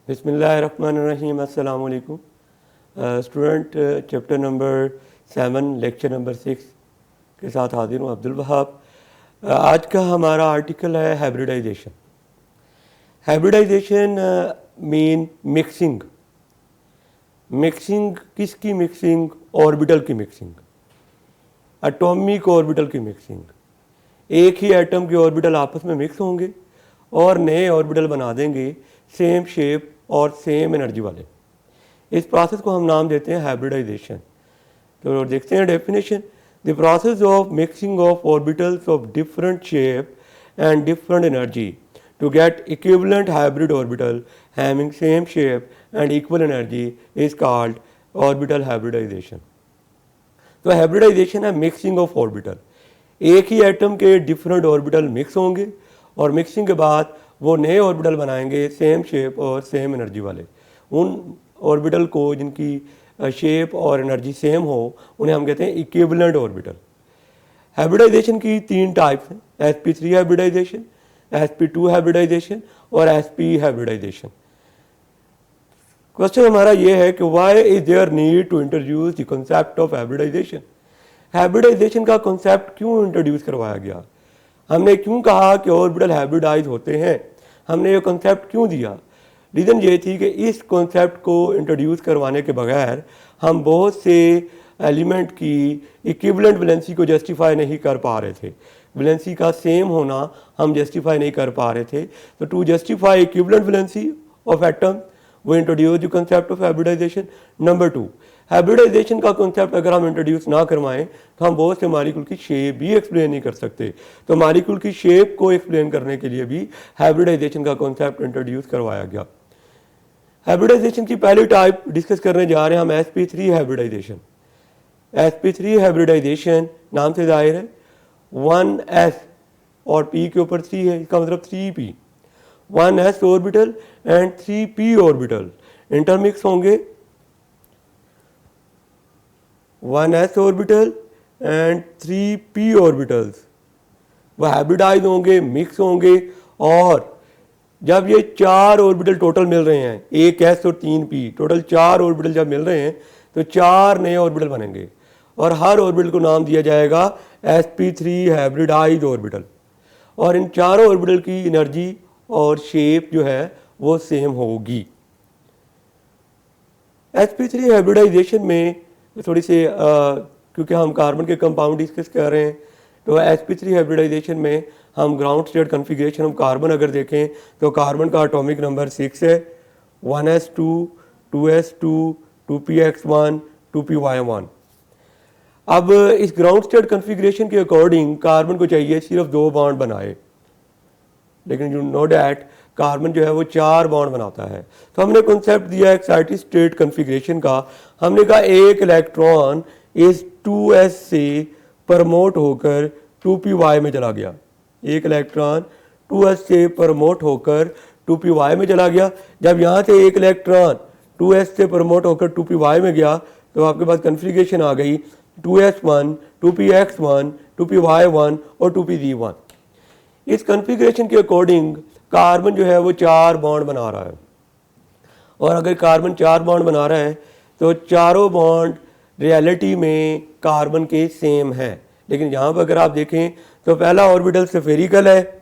बिस्मिल्लाहिर्रहमानिर्रहीम। अस्सलाम वालेकुम student. Chapter number 7 lecture number 6 के साथ हाजिर हूँ अब्दुल वहाब। आज का हमारा आर्टिकल है hybridization. Hybridization mean mixing. Mixing किसकी मिक्सिंग? ऑर्बिटल की मिक्सिंग, एटॉमिक ऑर्बिटल की मिक्सिंग। एक ही एटम के ऑर्बिटल आपस में मिक्स होंगे और नए ऑर्बिटल बना देंगे सेम शेप और सेम एनर्जी वाले। इस प्रोसेस को हम नाम देते हैं हाइब्रिडाइजेशन। तो देखते हैं definition. The process of mixing of orbitals of different shape and different energy to get equivalent hybrid orbital having same shape and equal energy is called orbital hybridization. तो हाइब्रिडाइजेशन है मिक्सिंग ऑफ ऑर्बिटल। एक ही atom के different orbital mix होंगे और mixing के बाद वो नए ऑर्बिटल बनाएंगे सेम शेप और सेम एनर्जी वाले। उन ऑर्बिटल को जिनकी शेप और एनर्जी सेम हो उन्हें हम कहते हैं इक्विवेलेंट ऑर्बिटल। हाइब्रिडाइजेशन की 3 टाइप्स हैं, sp3 हाइब्रिडाइजेशन, sp2 हाइब्रिडाइजेशन और sp हाइब्रिडाइजेशन। क्वेश्चन हमारा ये है कि why is there need to introduce the concept of hybridization. Hybridization का कॉन्सेप्ट क्यों इंट्रोड्यूस करवाया गया? हमने क्यों कहा कि ऑर्बिटल हाइब्रिडाइज होते हैं? हमने ये कॉन्सेप्ट क्यों दिया? रीज़न ये थी कि इस कॉन्सेप्ट को इंट्रोड्यूस करवाने के बगैर हम बहुत से एलिमेंट की इक्विवेलेंट वैलेंसी को जस्टिफाई नहीं कर पा रहे थे। वैलेंसी का सेम होना हम जस्टिफाई नहीं कर पा रहे थे। तो to justify equivalent valency of atom वो introduce the concept of hybridisation. Number 2, hybridisation का कॉन्सेप्ट अगर हम इंट्रोड्यूस ना करवाएं तो हम बहुत से मॉलिक्यूल की शेप भी एक्सप्लेन नहीं कर सकते। तो मॉलिक्यूल की शेप को एक्सप्लेन करने के लिए भी हाइब्रिडाइजेशन का कॉन्सेप्ट इंट्रोड्यूस करवाया गया। हाइब्रिडाइजेशन की पहली टाइप डिस्कस करने जा रहे हैं हम sp3 हाइब्रिडाइजेशन। sp3 हाइब्रिडाइजेशन नाम से जाहिर है 1s और p के ऊपर 3 है, इसका मतलब 3p। 1s orbital and 3p orbital intermix होंगे। 1s orbital and 3p orbitals वह हाइब्रिडाइज होंगे, मिक्स होंगे। और जब ये 4 ऑर्बिटल टोटल मिल रहे हैं, एक s और 3p, टोटल 4 ऑर्बिटल जब मिल रहे हैं तो 4 नए ऑर्बिटल बनेंगे और हर ऑर्बिटल को नाम दिया जाएगा sp3 हाइब्रिडाइज ऑर्बिटल। और इन चारों ऑर्बिटल की एनर्जी और शेप जो है वो सेम होगी। sp3 हाइब्रिडाइजेशन में थोड़ी सी क्योंकि हम कार्बन के कंपाउंड डिस्कस कर रहे हैं तो sp3 हाइब्रिडाइजेशन में हम ground state configuration of carbon अगर देखें तो कार्बन का एटॉमिक नंबर 6 है, 1s2, 2s2, 2px1, 2py1। अब इस ग्राउंड स्टेट कन्फिग्रेशन के अकॉर्डिंग कार्बन को चाहिए सिर्फ 2 बॉन्ड बनाए, लेकिन यू नो डैट कार्बन जो है वो 4 बॉन्ड बनाता है। तो हमने कॉन्सेप्ट दिया एक्साइटेड स्टेट कन्फिग्रेशन का। हमने कहा एक इलेक्ट्रॉन इस 2s से प्रमोट होकर 2py में चला गया। एक इलेक्ट्रॉन 2s से प्रमोट होकर 2py में चला गया। जब यहाँ से एक इलेक्ट्रॉन 2s से प्रमोट होकर 2py में गया तो आपके पास कन्फिग्रेशन आ गई 2s1, 2px1, 2py1 और 2pz1। इस कन्फिग्रेशन के अकॉर्डिंग कार्बन जो है वो 4 बॉन्ड बना रहा है। और अगर कार्बन 4 बॉन्ड बना रहा है तो चारों बॉन्ड रियलिटी में कार्बन के सेम है। लेकिन यहाँ पर अगर आप देखें तो पहला ऑर्बिटल स्फेरिकल है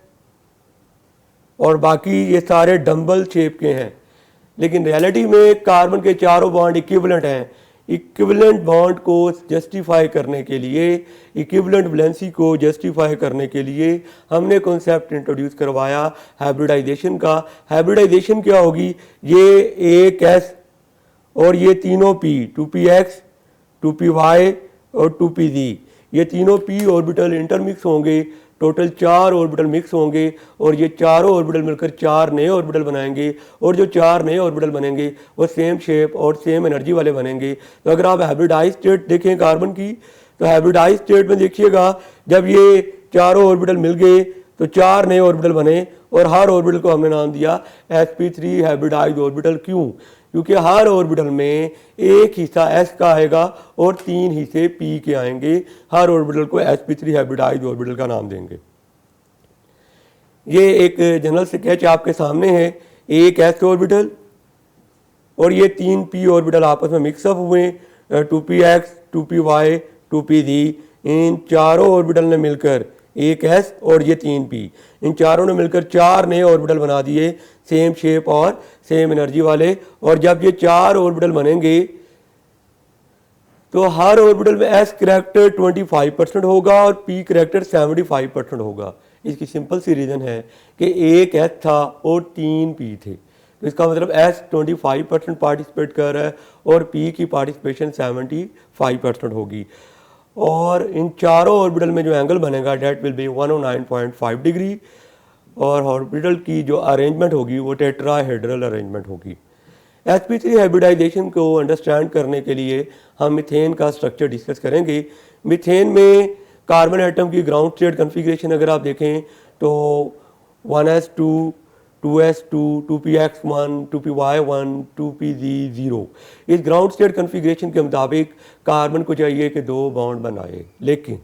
और बाकी ये सारे डंबल शेप के हैं। लेकिन रियलिटी में कार्बन के चारों बॉन्ड इक्विवेलेंट हैं। इक्विवेलेंट बॉन्ड को जस्टिफाई करने के लिए, इक्विवेलेंट वैलेंसी को जस्टिफाई करने के लिए हमने कॉन्सेप्ट इंट्रोड्यूस करवाया हाइब्रिडाइजेशन का। हाइब्रिडाइजेशन क्या होगी? ये एक s और ये तीनों p, 2px, 2py और 2pz, ये तीनों p ऑर्बिटल इंटरमिक्स होंगे। टोटल 4 ऑर्बिटल मिक्स होंगे और ये चारों ऑर्बिटल मिलकर 4 नए ऑर्बिटल बनाएंगे। और जो 4 नए ऑर्बिटल बनेंगे वो सेम शेप और सेम एनर्जी वाले बनेंगे। तो अगर आप हाइब्रिडाइज स्टेट देखें कार्बन की तो हाइब्रिडाइज स्टेट में देखिएगा जब ये चारों ऑर्बिटल मिल गए तो 4 नए ऑर्बिटल बने और हर ऑर्बिटल को हमने नाम दिया sp3 हाइब्रिडाइज ऑर्बिटल। क्यों? क्योंकि हर ऑर्बिटल में एक हिस्सा s का आएगा और 3 हिस्से p के आएंगे। हर ऑर्बिटल को sp3 हाइब्रिडाइज ऑर्बिटल का नाम देंगे। ये एक जनरल स्केच आपके सामने है। एक s ऑर्बिटल और ये 3p ऑर्बिटल आपस में मिक्सअप हुए, 2px 2py 2pz, इन चारों ऑर्बिटल ने मिलकर एक s और ये 3p, इन चारों ने मिलकर 4 नए ऑर्बिटल बना दिए सेम शेप और सेम एनर्जी वाले। और जब ये 4 ऑर्बिटल बनेंगे तो हर ऑर्बिटल में s करैक्टर 25% होगा और p करैक्टर 75% होगा। इसकी सिंपल सी रीज़न है कि एक s था और 3 p थे, तो इसका मतलब s 25% पार्टिसिपेट कर रहा है और p की पार्टिसिपेशन 75% होगी। और इन चारों ऑर्बिटल में जो एंगल बनेगा डेट विल बी 109.5 डिग्री, और ऑर्बिटल की जो अरेंजमेंट होगी वो टेट्राहेड्रल अरेंजमेंट होगी। sp3 हाइब्रिडाइजेशन को अंडरस्टैंड करने के लिए हम मीथेन का स्ट्रक्चर डिस्कस करेंगे। मीथेन में कार्बन एटम की ग्राउंड स्टेट कन्फिग्रेशन अगर आप देखें तो 1s2 2s2 2px1 2py1 2pz0, इस ग्राउंड स्टेट कन्फिग्रेशन के मुताबिक कार्बन को चाहिए कि 2 बॉन्ड बनाए, लेकिन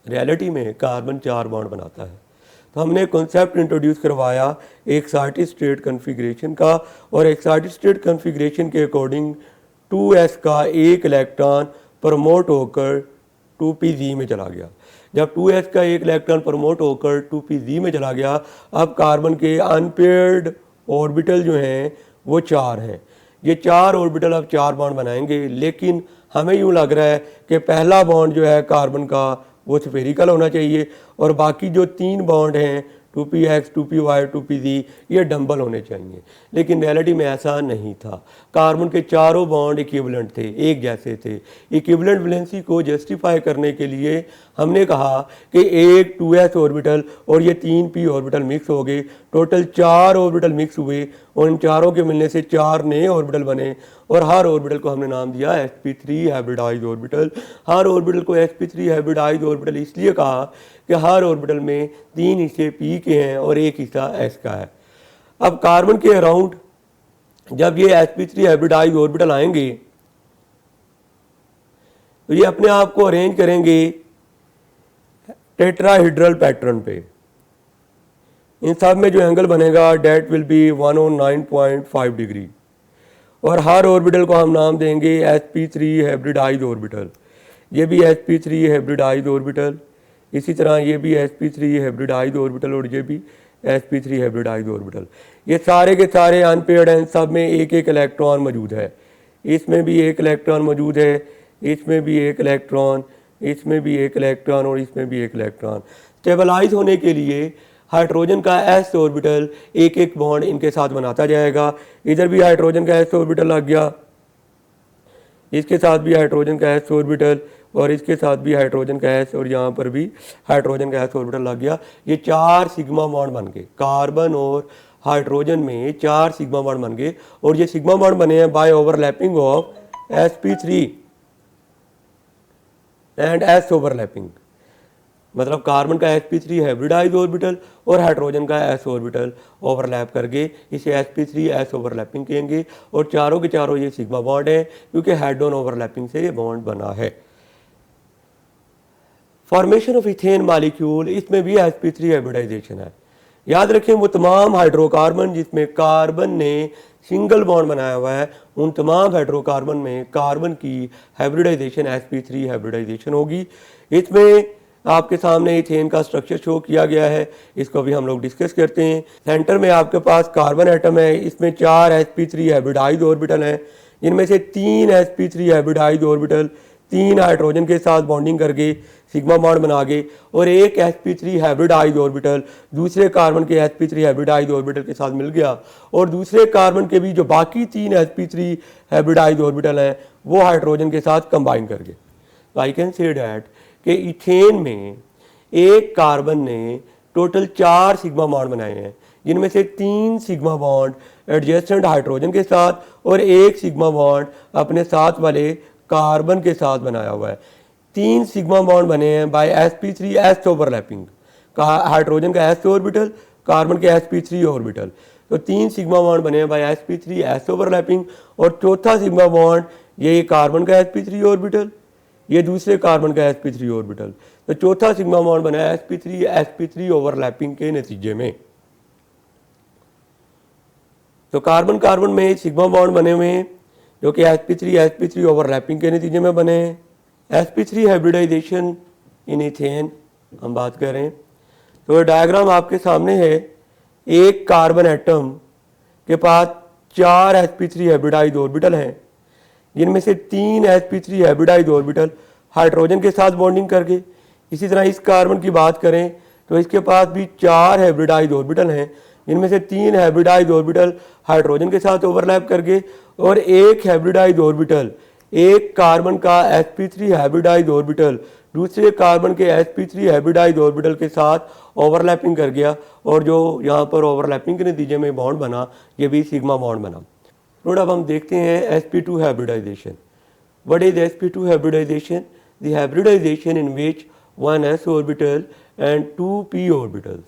रियलिटी में कार्बन 4 बॉन्ड बनाता है। तो हमने कॉन्सेप्ट इंट्रोड्यूस करवाया एक्साइटेड स्टेट कन्फिग्रेशन का, और एक्साइटेड स्टेट कन्फिग्रेशन के अकॉर्डिंग 2s का एक इलेक्ट्रॉन प्रमोट होकर 2pz में चला गया। जब 2s का एक इलेक्ट्रॉन प्रमोट होकर 2pz में चला गया, अब कार्बन के अनपेयर्ड ऑर्बिटल जो हैं वो 4 हैं। ये 4 ऑर्बिटल अब 4 बॉन्ड बनाएंगे, लेकिन हमें यूँ लग रहा है कि पहला बॉन्ड जो है कार्बन का वो स्फेरिकल होना चाहिए और बाकी जो 3 बॉन्ड हैं 2px 2py 2pz ये डंबल होने चाहिए, लेकिन रियलिटी में ऐसा नहीं था। कार्बन के चारों बॉन्ड इक्विवेलेंट थे, एक जैसे थे। इक्विवेलेंट वैलेंसी को जस्टिफाई करने के लिए हमने कहा कि एक 2s ऑर्बिटल और ये 3p ऑर्बिटल मिक्स हो गए, टोटल 4 ऑर्बिटल मिक्स हुए और इन चारों के मिलने से 4 नए ऑर्बिटल बने, और हर ऑर्बिटल को हमने नाम दिया sp3 हाइब्रिडाइज्ड ऑर्बिटल। हर ऑर्बिटल को sp3 हाइब्रिडाइज्ड ऑर्बिटल इसलिए कहा कि हर ऑर्बिटल में 3 हिस्से p के हैं और एक हिस्सा s का है। अब कार्बन के अराउंड जब ये sp3 हाइब्रिडाइज्ड ऑर्बिटल आएंगे तो ये अपने आप को अरेंज करेंगे टेट्राहेड्रल पैटर्न पे। इन सब में जो एंगल बनेगा डेट विल बी 109.5 डिग्री, और हर ऑर्बिटल को हम नाम देंगे sp3 हाइब्रिडाइज्ड ऑर्बिटल। ये भी sp3 हाइब्रिडाइज्ड ऑर्बिटल, इसी तरह ये भी sp3 हाइब्रिडाइज्ड ऑर्बिटल और ये भी sp3 हाइब्रिडाइज्ड ऑर्बिटल। ये सारे के सारे अनपेयर्ड हैं, सब में एक एक इलेक्ट्रॉन मौजूद है। इसमें भी एक इलेक्ट्रॉन मौजूद है, इसमें भी एक इलेक्ट्रॉन, इसमें भी एक इलेक्ट्रॉन और इसमें भी एक इलेक्ट्रॉन। स्टेबलाइज होने के लिए हाइड्रोजन का s ऑर्बिटल एक एक बॉन्ड इनके साथ बनाता जाएगा। इधर भी हाइड्रोजन का s ऑर्बिटल लग गया, इसके साथ भी हाइड्रोजन का s ऑर्बिटल और इसके साथ भी हाइड्रोजन का s, और यहाँ पर भी हाइड्रोजन का s ऑर्बिटल लग गया। ये 4 सिग्मा बॉन्ड बन गए, कार्बन और हाइड्रोजन में 4 सिग्मा बॉन्ड बन गए, और ये सिग्मा बॉन्ड बने हैं by overlapping of sp3 and s overlapping. मतलब कार्बन का sp3 हाइब्रिडाइज्ड ऑर्बिटल और हाइड्रोजन का s ऑर्बिटल ओवरलैप करके इसे sp3 s ओवरलैपिंग कहेंगे, और चारों के चारों ये सिग्मा बॉन्ड है क्योंकि हेड ऑन ओवरलैपिंग से ये बॉन्ड बना है। फॉर्मेशन ऑफ इथेन मॉलिक्यूल, इसमें भी sp3 हाइब्रिडाइजेशन है। याद रखें वो तमाम हाइड्रोकार्बन जिसमें कार्बन ने सिंगल बॉन्ड बनाया हुआ है, उन तमाम हाइड्रोकार्बन में कार्बन की हाइब्रिडाइजेशन sp3 हाइब्रिडाइजेशन होगी। इसमें आपके सामने इथेन का स्ट्रक्चर शो किया गया है, इसको भी हम लोग डिस्कस करते हैं। सेंटर में आपके पास कार्बन एटम है, इसमें 4 sp3 हाइब्रिडाइज्ड ऑर्बिटल हैं, जिनमें से 3 sp3 हाइब्रिडाइज्ड ऑर्बिटल 3 हाइड्रोजन के साथ बॉन्डिंग करके सिग्मा बॉन्ड बना गए, और एक sp3 हाइब्रिडाइज्ड ऑर्बिटल दूसरे कार्बन के sp3 हाइब्रिडाइज्ड ऑर्बिटल के साथ मिल गया, और दूसरे कार्बन के भी जो बाकी 3 sp3 हाइब्रिडाइज्ड ऑर्बिटल हैं वो हाइड्रोजन के साथ कंबाइन कर गए। तो आई कैन से डैट कि इथेन में एक कार्बन ने टोटल 4 सिग्मा बॉन्ड बनाए हैं, जिनमें से 3 सिग्मा बॉन्ड एडजेसेंट हाइड्रोजन के साथ और एक सिग्मा बॉन्ड अपने साथ वाले कार्बन के साथ बनाया हुआ है। 3 सिग्मा बॉन्ड बने हैं by sp3 s overlapping, hydrogen का s ऑर्बिटल, कार्बन के sp3 ऑर्बिटल। तो 3 सिग्मा बॉन्ड बने हैं बाय sp3 s ओवरलैपिंग, और चौथा सिग्मा बॉन्ड ये कार्बन का sp3 ऑर्बिटल, ये दूसरे कार्बन का sp3 ऑर्बिटल। तो चौथा सिग्मा बॉन्ड बना है sp3 ओवरलैपिंग के नतीजे में। तो कार्बन कार्बन में सिग्मा बॉन्ड बने हुए हैं जो कि sp3 ओवरलैपिंग के नतीजे में बने हैं। sp3 हाइब्रिडाइजेशन इन इथेन हम बात कर रहे हैं। तो डायग्राम आपके सामने है। एक कार्बन एटम के पास 4 sp3 हाइब्रिडाइज ऑर्बिटल हैं, जिनमें से 3 sp3 हाइब्रिडाइज ऑर्बिटल हाइड्रोजन के साथ बॉन्डिंग करके। इसी तरह इस कार्बन की बात करें तो इसके पास भी 4 हाइब्रिडाइज ऑर्बिटल हैं, जिनमें से 3 हाइब्रिडाइज ऑर्बिटल हाइड्रोजन के साथ ओवरलैप करके और एक हाइब्रिडाइज ऑर्बिटल, एक कार्बन का sp3 हाइब्रिडाइज ऑर्बिटल दूसरे कार्बन के sp3 हाइब्रिडाइज ऑर्बिटल के साथ ओवरलैपिंग कर गया और जो यहाँ पर ओवरलैपिंग के नतीजे में बॉन्ड बना, ये भी सिग्मा बॉन्ड बना। थोड़ा अब हम देखते हैं sp2 hybridization. What is sp2 hybridization? The hybridization in which one s orbital and 2 p orbitals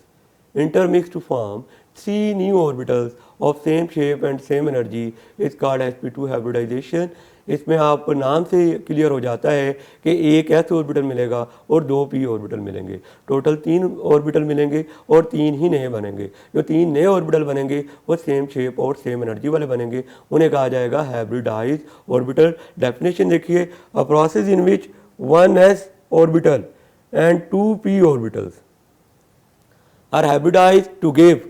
intermix to form 3 new orbitals of same shape and same energy is called sp2 hybridization. इसमें आप नाम से clear हो जाता है कि एक s orbital मिलेगा और 2 p ऑर्बिटल मिलेंगे। टोटल 3 ऑर्बिटल मिलेंगे और 3 ही नए बनेंगे। जो 3 नए ऑर्बिटल बनेंगे वो सेम शेप और सेम एनर्जी वाले बनेंगे, उन्हें कहा जाएगा हाइब्रिडाइज ऑर्बिटल। डेफिनेशन देखिए, a process in which 1s orbital and 2 p orbitals are hybridised to give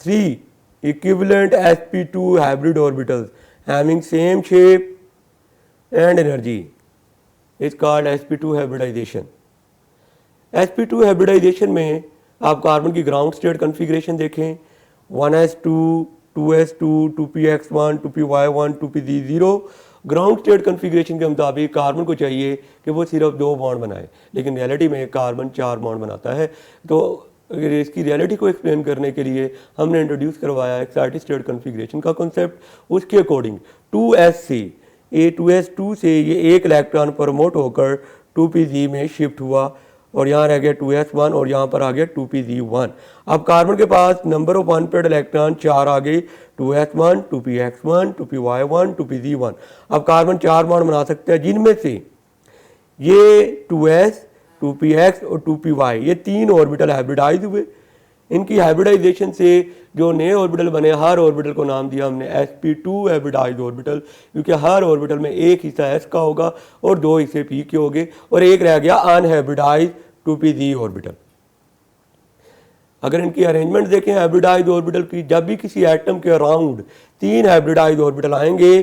3 equivalent sp2 hybrid orbitals having same shape and energy is called sp2 hybridization. sp2 hybridization में आप carbon की ground state configuration देखें, 1s2, 2s2, 2px1, 2py1, 2pz0। Ground state configuration के मुताबिक carbon को चाहिए कि वो सिर्फ 2 बॉन्ड बनाए, लेकिन रियलिटी में कार्बन 4 बॉन्ड बनाता है। तो अगर इसकी रियलिटी को एक्सप्लेन करने के लिए हमने इंट्रोड्यूस करवाया एक्साइटेड स्टेट कॉन्फ़िगरेशन का कॉन्सेप्ट। उसके अकॉर्डिंग 2s से 2s2 से ये एक इलेक्ट्रॉन प्रमोट होकर 2pz में शिफ्ट हुआ और यहाँ रह गया 2s1 और यहाँ पर आ गया 2pz1। अब कार्बन के पास नंबर ऑफ अनपेयर्ड इलेक्ट्रॉन 4 आ गए, 2s1, 2px1, 2py1, 2pz1। अब कार्बन 4 बॉन्ड बना सकते हैं, जिनमें से ये 2s, 2px और 2py ये 3 ऑर्बिटल हाइब्रिडाइज हुए। इनकी हाइब्रिडाइजेशन से जो नए ऑर्बिटल बने, हर ऑर्बिटल को नाम दिया हमने sp2 हाइब्रिडाइज ऑर्बिटल, क्योंकि हर ऑर्बिटल में एक हिस्सा s का होगा और 2 हिस्से p के होंगे और एक रह गया अनहाइब्रिडाइज 2pz ऑर्बिटल। अगर इनकी अरेंजमेंट देखें हाइब्रिडाइज ऑर्बिटल की, जब भी किसी एटम के अराउंड 3 हाइब्रिडाइज ऑर्बिटल आएंगे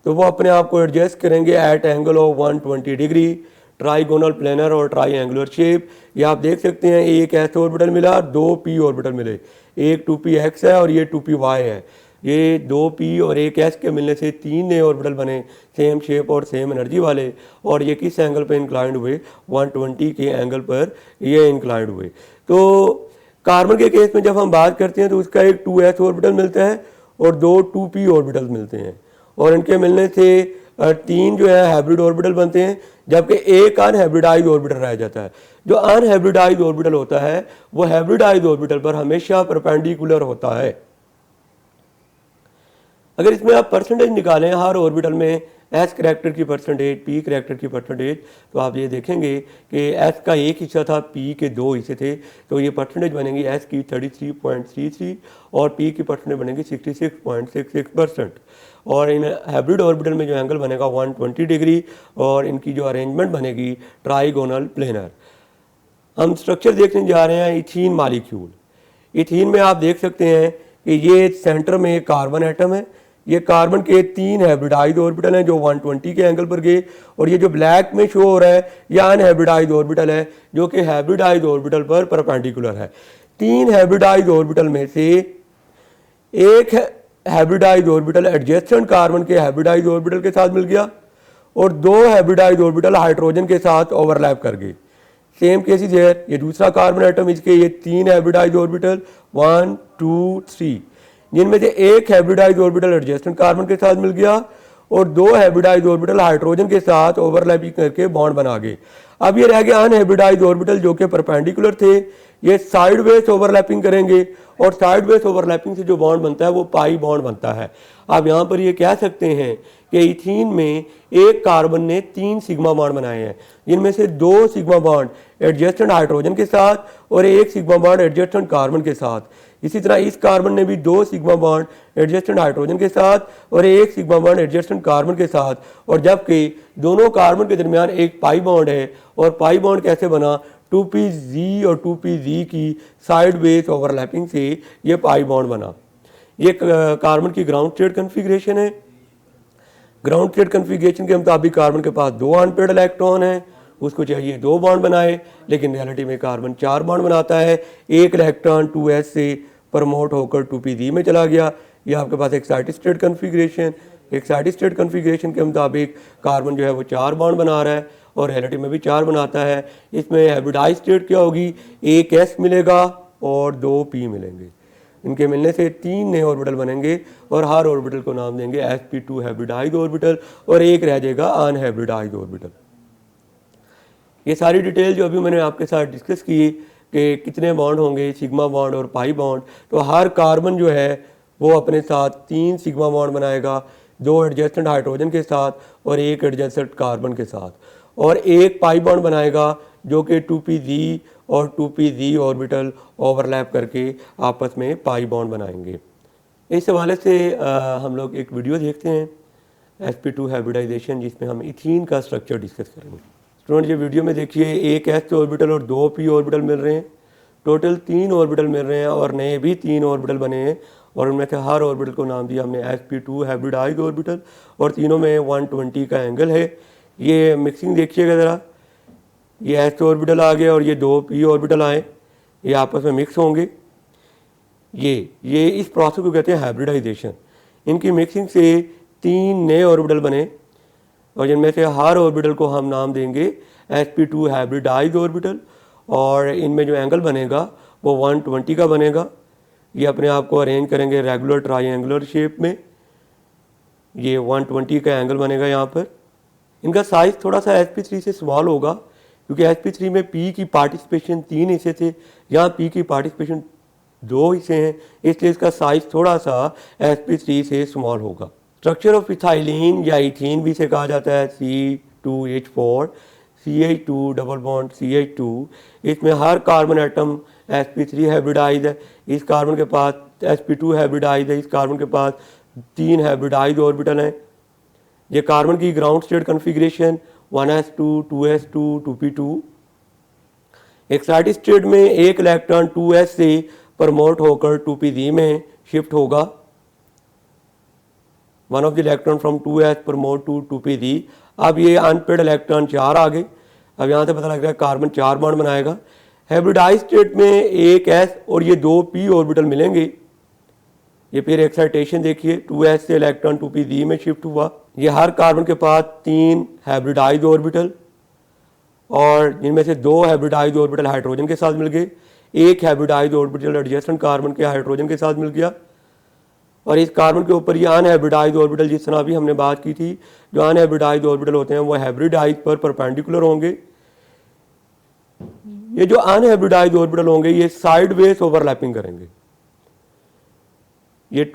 तो वो अपने आप को एडजस्ट करेंगे at angle of 120 degree, trigonal planar और ट्राई एंगुलर शेप। ये आप देख सकते हैं, एक s ऑर्बिटल मिला, 2 p ऑर्बिटल मिले, एक 2px है और ये 2py है। ये 2 p और एक s के मिलने से 3 नए ऑर्बिटल बने सेम शेप और सेम एनर्जी वाले, और ये किस एंगल पर इंक्लाइंड हुए, 120 के एंगल पर ये इंक्लाइंड हुए। तो कार्बन के केस में जब हम बात करते हैं तो उसका एक 2s ऑर्बिटल मिलता है और 2 2p ऑर्बिटल मिलते हैं, और इनके मिलने से 3 जो है हाइब्रिड ऑर्बिटल बनते हैं, जबकि एक अनहाइब्रिडाइज ऑर्बिटल रह जाता है। जो अनहाइब्रिडाइज ऑर्बिटल होता है वो हाइब्रिडाइज ऑर्बिटल पर हमेशा परपेंडिकुलर होता है। अगर इसमें आप परसेंटेज निकालें हर ऑर्बिटल में s करैक्टर की परसेंटेज, p करैक्टर की परसेंटेज, तो आप ये देखेंगे कि s का एक हिस्सा था, p के 2 हिस्से थे, तो ये परसेंटेज बनेंगी s की 33.33 और p की परसेंटेज बनेंगी 66.66%। और इन हाइब्रिड ऑर्बिटल में जो एंगल बनेगा 120 डिग्री और इनकी जो अरेंजमेंट बनेगी ट्राइगोनल प्लेनर। हम स्ट्रक्चर देखने जा रहे हैं इथीन मॉलिक्यूल। इथीन में आप देख सकते हैं कि ये सेंटर में कार्बन एटम है, ये कार्बन के 3 हाइब्रिडाइज ऑर्बिटल हैं जो 120 के एंगल पर गए, और ये जो ब्लैक में शो हो रहा है ये अनहाइब्रिडाइज ऑर्बिटल है जो कि हाइब्रिडाइज ऑर्बिटल पर परपेंडिकुलर है। 3 हाइब्रिडाइज ऑर्बिटल में से एक हाइब्रिडाइज ऑर्बिटल एडजेसेंट कार्बन के हाइब्रिडाइज ऑर्बिटल के साथ मिल गया और 2 हाइब्रिडाइज ऑर्बिटल हाइड्रोजन के साथ ओवरलैप कर गए। सेम केसेस है, ये दूसरा कार्बन एटम, इसके ये 3 हाइब्रिडाइज ऑर्बिटल 1 2 3, जिनमें से एक हाइब्रिडाइज ऑर्बिटल एडजेसेंट कार्बन के साथ मिल गया और 2 हाइब्रिडाइज ऑर्बिटल हाइड्रोजन के साथ ओवरलैपिंग करके बॉन्ड बना गए। अब ये रह गया अनहाइब्रिडाइज ऑर्बिटल जो कि परपेंडिकुलर थे, ये साइडवेज ओवरलैपिंग करेंगे और साइडवेज ओवरलैपिंग से जो बॉन्ड बनता है वो पाई बॉन्ड बनता है। आप यहाँ पर ये कह सकते हैं कि इथीन में एक कार्बन ने 3 सिग्मा बॉन्ड बनाए हैं, जिनमें से 2 सिग्मा बॉन्ड एडजेसेंट हाइड्रोजन के साथ और 1 सिग्मा बॉन्ड एडजेसेंट कार्बन के साथ। इसी तरह इस कार्बन ने भी 2 सिग्मा बॉन्ड एडजेसेंट हाइड्रोजन के साथ और 1 सिग्मा बॉन्ड एडजेसेंट कार्बन के साथ, और जबकि दोनों कार्बन के दरमियान एक पाई बॉन्ड है। और पाई बॉन्ड कैसे बना? 2pz और 2pz की साइडवेज ओवरलैपिंग से ये पाई बॉन्ड बना। ये कार्बन की ग्राउंड स्टेट कन्फिग्रेशन है। ग्राउंड स्टेट कन्फिग्रेशन के मुताबिक कार्बन के पास 2 अनपेयर्ड इलेक्ट्रॉन है, उसको चाहिए 2 बॉन्ड बनाए, लेकिन रियलिटी में कार्बन 4 बॉन्ड बनाता है। एक इलेक्ट्रॉन 2s से प्रमोट होकर 2pz में चला गया। ये आपके पास excited state configuration. Excited state configuration के मुताबिक कार्बन जो है वो 4 बॉन्ड बना रहा है और रियलिटी में भी 4 बनाता है। इसमें हाइब्रिडाइज स्टेट क्या होगी? एक s मिलेगा और 2 p मिलेंगे। इनके मिलने से 3 नए ऑर्बिटल बनेंगे और हर ऑर्बिटल को नाम देंगे sp2 हाइब्रिडाइज ऑर्बिटल और एक रह जाएगा अनहाइब्रिडाइज ऑर्बिटल। ये सारी डिटेल जो अभी मैंने आपके साथ डिस्कस की कि कितने बॉन्ड होंगे, सिग्मा बॉन्ड और पाई बॉन्ड, तो हर कार्बन जो है वो अपने साथ 3 सिग्मा बॉन्ड बनाएगा, 2 एडजेसेंट हाइड्रोजन के साथ और 1 एडजेसेंट कार्बन के साथ, और एक पाई बॉन्ड बनाएगा जो कि 2pz और 2pz ऑर्बिटल ओवरलैप करके आपस में पाई बॉन्ड बनाएंगे। इस हवाले से हम लोग एक वीडियो देखते हैं sp2 हाइब्रिडाइजेशन, जिसमें हम इथीन का स्ट्रक्चर डिस्कस करेंगे। स्टूडेंट, ये वीडियो में देखिए एक s ऑर्बिटल और 2 p ऑर्बिटल मिल रहे हैं, टोटल 3 ऑर्बिटल मिल रहे हैं और नए भी 3 ऑर्बिटल बने हैं, और उनमें से हर ऑर्बिटल को नाम दिया हमने sp2 हाइब्रिडाइज ऑर्बिटल, और तीनों में 120 का एंगल है। ये मिक्सिंग देखिएगा ज़रा, ये s ऑर्बिटल आ गया और ये 2 p ऑर्बिटल आए, ये आपस में मिक्स होंगे। ये इस प्रोसेस को कहते हैं हाइब्रिडाइजेशन। इनकी मिक्सिंग से 3 नए ऑर्बिटल बने और जिनमें से हर ऑर्बिटल को हम नाम देंगे sp2 हाइब्रिडाइज ऑर्बिटल, और इनमें जो एंगल बनेगा वो 120 का बनेगा। ये अपने आप को अरेंज करेंगे रेगुलर ट्राइंगुलर शेप में, ये 120 का एंगल बनेगा यहाँ पर। इनका साइज़ थोड़ा सा sp3 से स्मॉल होगा, क्योंकि sp3 में p की पार्टिसिपेशन 3 हिस्से थे, यहाँ p की पार्टिसिपेशन 2 हिस्से हैं, इसलिए इसका साइज़ थोड़ा सा sp3 से स्मॉल होगा। स्ट्रक्चर ऑफ इथाइलिन या इथीन भी इसे कहा जाता है C2H4 CH2 double bond CH2। इसमें हर कार्बन एटम sp3 हाइब्रिडाइज है, इस कार्बन के पास sp2 हाइब्रिडाइज है, इस कार्बन के पास 3 हाइब्रिडाइज ऑर्बिटल हैं। ये कार्बन की ground state configuration 1s2 2s2 2p2। Excited state में एक इलेक्ट्रॉन 2s से प्रमोट होकर 2pz में शिफ्ट होगा। One of the electron from 2s promote to 2pz। अब ये अनपेयर्ड इलेक्ट्रॉन 4 आ गए। अब यहाँ से पता लग रहा है कार्बन 4 बॉन्ड बनाएगा। हाइब्रिडाइज स्टेट में एक s और ये 2 p ऑर्बिटल मिलेंगे। ये फिर एक्साइटेशन देखिए, 2s से इलेक्ट्रॉन 2pz में शिफ्ट हुआ। ये हर कार्बन के पास 3 हाइब्रिडाइज ऑर्बिटल, और जिनमें से 2 हाइब्रिडाइज ऑर्बिटल हाइड्रोजन के साथ मिल गए, एक हाइब्रिडाइज ऑर्बिटल एडजेसेंट कार्बन के हाइड्रोजन के साथ मिल गया, और इस कार्बन के ऊपर ये अनहाइब्रिडाइज ऑर्बिटल, जिस तरह अभी हमने बात की थी, जो अनहाइब्रिडाइज ऑर्बिटल होते हैं वो हाइब्रिडाइज पर परपेंडिकुलर होंगे। ये जो अनहाइब्रिडाइज ऑर्बिटल होंगे ये साइडवेज ओवरलैपिंग करेंगे। ये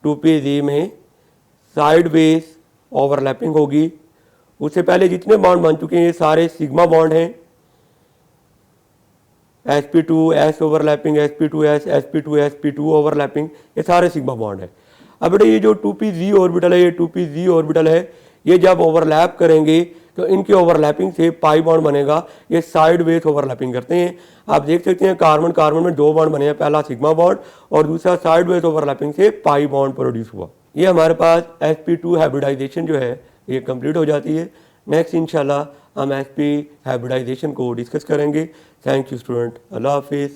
2pz में साइडवेज ओवरलैपिंग होगी। उससे पहले जितने बॉन्ड बन चुके हैं ये सारे सिग्मा बॉन्ड हैं। sp2s overlapping, sp2s sp2 sp2 overlapping, ये सारे सिग्मा बॉन्ड है। अब बेटा ये जो 2pz ऑर्बिटल है, ये 2pz ऑर्बिटल है, ये जब ओवरलैप करेंगे तो इनके ओवरलैपिंग से पाई बॉन्ड बनेगा। ये साइडवेज ओवरलैपिंग करते हैं। आप देख सकते हैं कार्बन कार्बन में 2 बॉन्ड बने हैं, पहला सिग्मा बॉन्ड और दूसरा साइडवेज ओवरलैपिंग से पाई बॉन्ड प्रोड्यूस हुआ। ये हमारे पास sp2 हाइब्रिडाइजेशन जो है ये कंप्लीट हो जाती है। नेक्स्ट इंशाल्लाह हम sp हाइब्रिडाइजेशन को डिस्कस करेंगे। थैंक यू स्टूडेंट, अल्लाह हाफिज़।